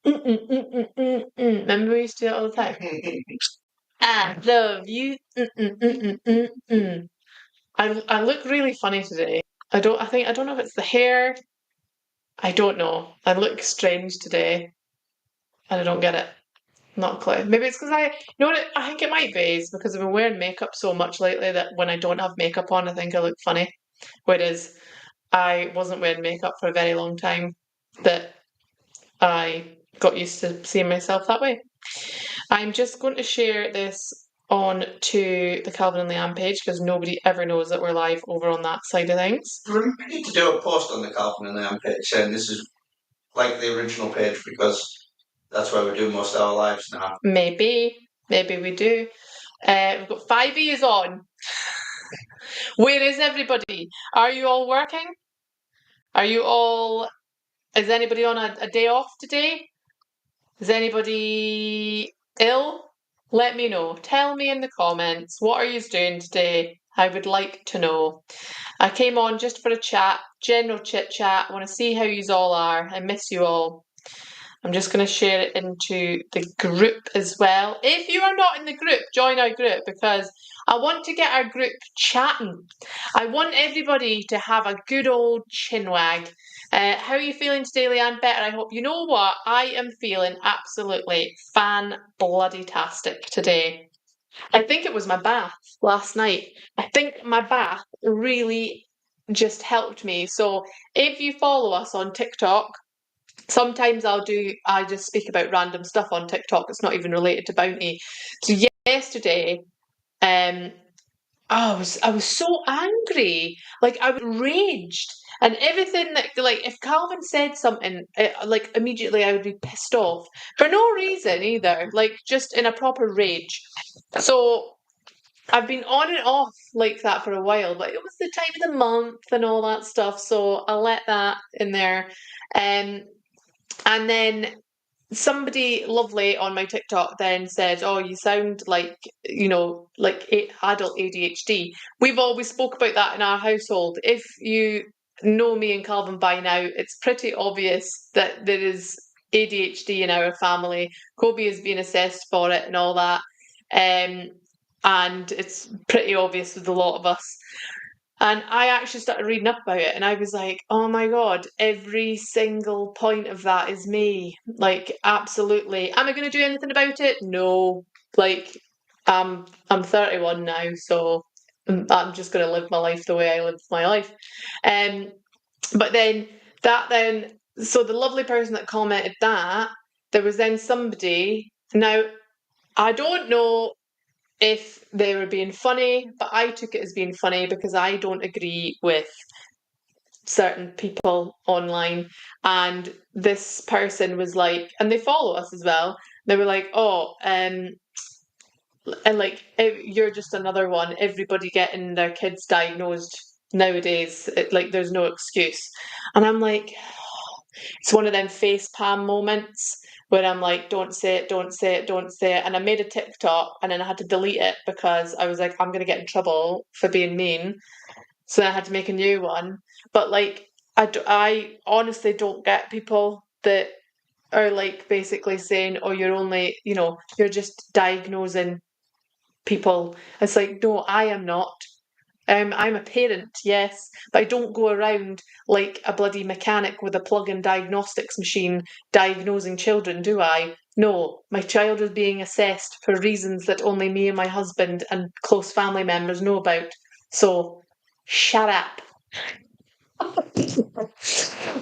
Remember we used to do it all the time? I love you. I look really funny today. I don't know if it's the hair. I don't know. I look strange today, and I don't get it. Not a clue. Maybe it's because you know what? I think it might be. It's because I've been wearing makeup so much lately that when I don't have makeup on, I think I look funny. Whereas I wasn't wearing makeup for a very long time, that I got used to seeing myself that way. I'm just going to share this on to the Calvin and Leanne page because nobody ever knows that we're live over on that side of things. We need to do a post on the Calvin and Leanne page saying this is like the original page because that's where we do most of our lives now. Maybe we do. We've got 5 years on. Where is everybody? Are you all working? Is anybody on a day off today? Is anybody ill? Let me know. Tell me in the comments. What are you doing today? I would like to know. I came on just for a chat, general chit chat. I want to see how you all are. I miss you all. I'm just going to share it into the group as well. If you are not in the group, join our group because I want to get our group chatting. I want everybody to have a good old chinwag. How are you feeling today, Leanne? Better, I hope. You know what? I am feeling absolutely fan-bloody-tastic today. I think it was my bath last night. I think my bath really just helped me. So if you follow us on TikTok, sometimes I just speak about random stuff on TikTok. It's not even related to Bounty. So yesterday, I was so angry. Like I was raged. And everything that, like, if Calvin said something, like, immediately I would be pissed off. For no reason either. Like, just in a proper rage. So, I've been on and off like that for a while, but it was the time of the month and all that stuff, so I'll let that in there. Um, and then somebody lovely on my TikTok then said, "Oh, you sound like like adult ADHD." We've always spoke about that in our household. If you know me and Calvin by now, it's pretty obvious that there is ADHD in our family. Kobe has been assessed for it and all that, and it's pretty obvious with a lot of us. And I actually started reading up about it and I was like, oh my God, every single point of that is me. Like, absolutely. Am I going to do anything about it? No. Like, I'm 31 now, so I'm just going to live my life the way I lived my life. But so the lovely person that commented that, there was then somebody. Now, I don't know if they were being funny, but I took it as being funny because I don't agree with certain people online. And this person was like, and they follow us as well. They were like, oh, and like, you're just another one. Everybody getting their kids diagnosed nowadays, like, there's no excuse. And I'm like, it's one of them face palm moments where I'm like, don't say it, don't say it, don't say it. And I made a TikTok and then I had to delete it because I was like, I'm going to get in trouble for being mean. So then I had to make a new one. But like, I honestly don't get people that are like basically saying, oh, you're only, you're just diagnosing people. It's like, no, I am not. I'm a parent, yes, but I don't go around like a bloody mechanic with a plug-in diagnostics machine diagnosing children, do I? No, my child is being assessed for reasons that only me and my husband and close family members know about. So, shut up.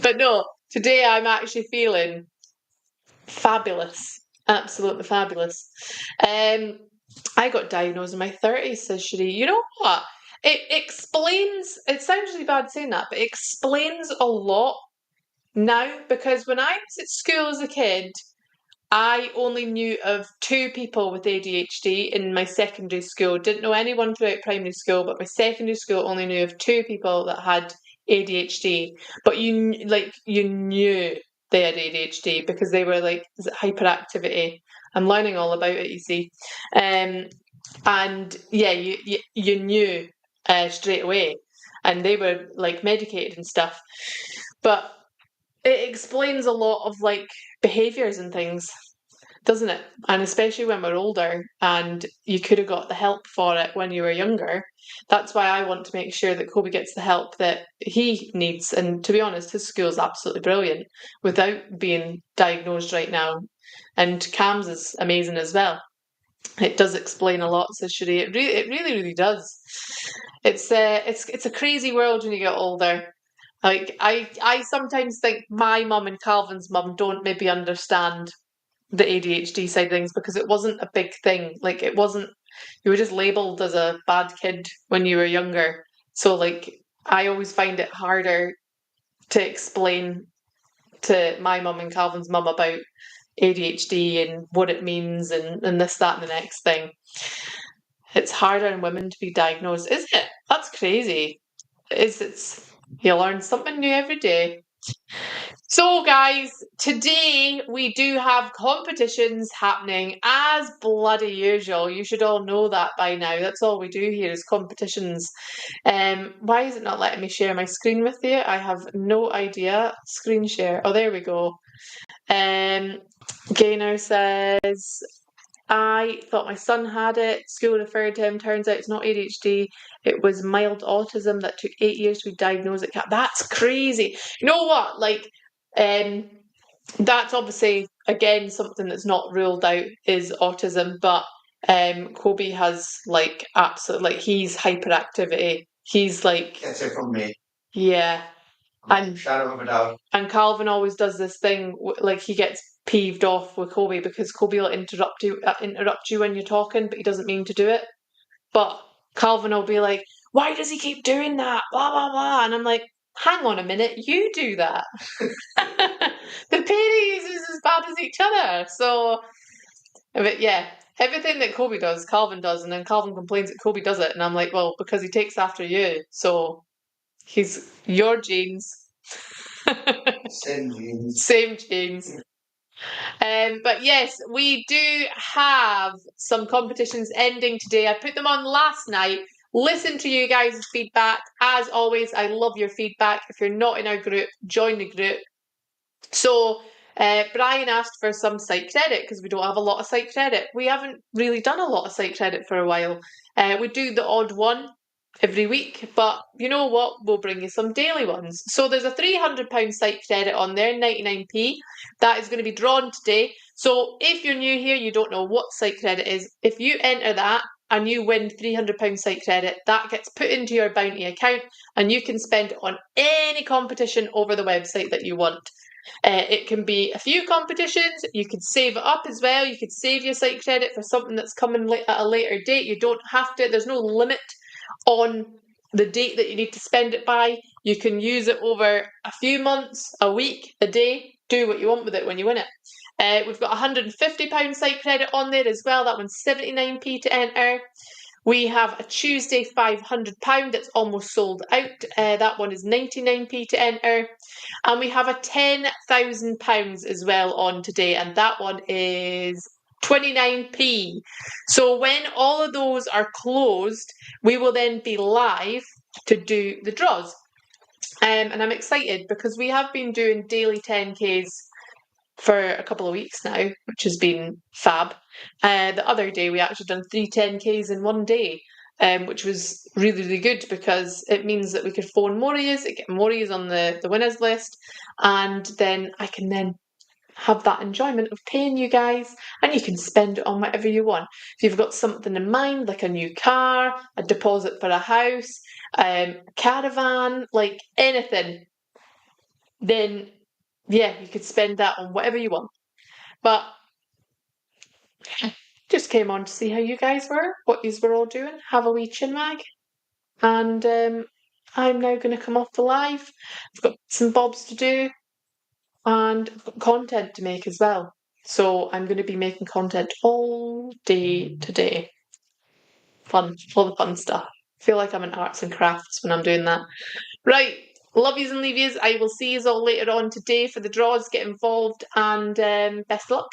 But no, today I'm actually feeling fabulous. Absolutely fabulous. I got diagnosed in my 30s, says Cherie. You know what? It explains, it sounds really bad saying that, but it explains a lot now because when I was at school as a kid, I only knew of 2 people with ADHD in my secondary school. Didn't know anyone throughout primary school, but my secondary school only knew of 2 people that had ADHD. But you knew they had ADHD because they were like, is it hyperactivity? I'm learning all about it, you see. And yeah, you knew straight away, and they were like medicated and stuff. But it explains a lot of like behaviours and things, doesn't it? And especially when we're older and you could have got the help for it when you were younger. That's why I want to make sure that Kobe gets the help that he needs. And to be honest, his school's absolutely brilliant without being diagnosed right now. And Cam's is amazing as well. It does explain a lot, says Sheree. It really, really does. It's a crazy world when you get older. Like I sometimes think my mum and Calvin's mum don't maybe understand the ADHD side of things because it wasn't a big thing. Like it wasn't, you were just labelled as a bad kid when you were younger. So like I always find it harder to explain to my mum and Calvin's mum about ADHD and what it means and this, that, and the next thing. It's harder in women to be diagnosed, is it? That's crazy. It's you learn something new every day. So, guys, today we do have competitions happening as bloody usual. You should all know that by now. That's all we do here is competitions. Why is it not letting me share my screen with you? I have no idea. Screen share. Oh, there we go. Gaynor says, I thought my son had it. School referred to him. Turns out it's not ADHD. It was mild autism that took 8 years to be diagnosed. That's crazy. You know what? Like, that's obviously again something that's not ruled out is autism, but Kobe has like absolute like he's hyperactivity. He's like Gets it from me. Yeah. And shadow of a doubt. And Calvin always does this thing, like he gets peeved off with Kobe because Kobe will interrupt you when you're talking, but he doesn't mean to do it. But Calvin will be like, "Why does he keep doing that?" Blah blah blah, and I'm like, "Hang on a minute, you do that." The pair is as bad as each other. So, but yeah, everything that Kobe does, Calvin does, and then Calvin complains that Kobe does it, and I'm like, well, because he takes after you, so he's your genes. Same genes. Same genes. But yes, we do have some competitions ending today. I put them on last night. Listen to you guys' feedback. As always, I love your feedback. If you're not in our group, join the group. So Brian asked for some site credit because we don't have a lot of site credit. We haven't really done a lot of site credit for a while. We do the odd one every week, but you know what? We'll bring you some daily ones. So there's a £300 site credit on there, 99p. That is going to be drawn today. So if you're new here, you don't know what site credit is. If you enter that and you win £300 site credit, that gets put into your bounty account and you can spend it on any competition over the website that you want. It can be a few competitions. You could save it up as well. You could save your site credit for something that's coming at a later date. You don't have to. There's no limit on the date that you need to spend it by. You can use it over a few months, a week, a day. Do what you want with it when you win it. We've got £150 site credit on there as well. That one's 79p to enter. We have a Tuesday £500 that's almost sold out. That one is 99p to enter. And we have a £10,000 as well on today, and that one is 29p. So when all of those are closed, we will then be live to do the draws. And I'm excited because we have been doing daily 10Ks for a couple of weeks now, which has been fab. The other day we actually done 3 10Ks in one day, which was really, really good because it means that we could phone more of you, get more of you on the winners list, and then I can then have that enjoyment of paying you guys, and you can spend it on whatever you want. If you've got something in mind, like a new car, a deposit for a house, a caravan, like anything, then yeah, you could spend that on whatever you want. But just came on to see how you guys were, what you were all doing, have a wee chinwag. And I'm now going to come off the live. I've got some bobs to do and I've got content to make as well. So I'm going to be making content all day today. Fun, all the fun stuff. I feel like I'm in arts and crafts when I'm doing that. Right, love yous and leave yous. I will see yous all later on today for the draws. Get involved and best luck.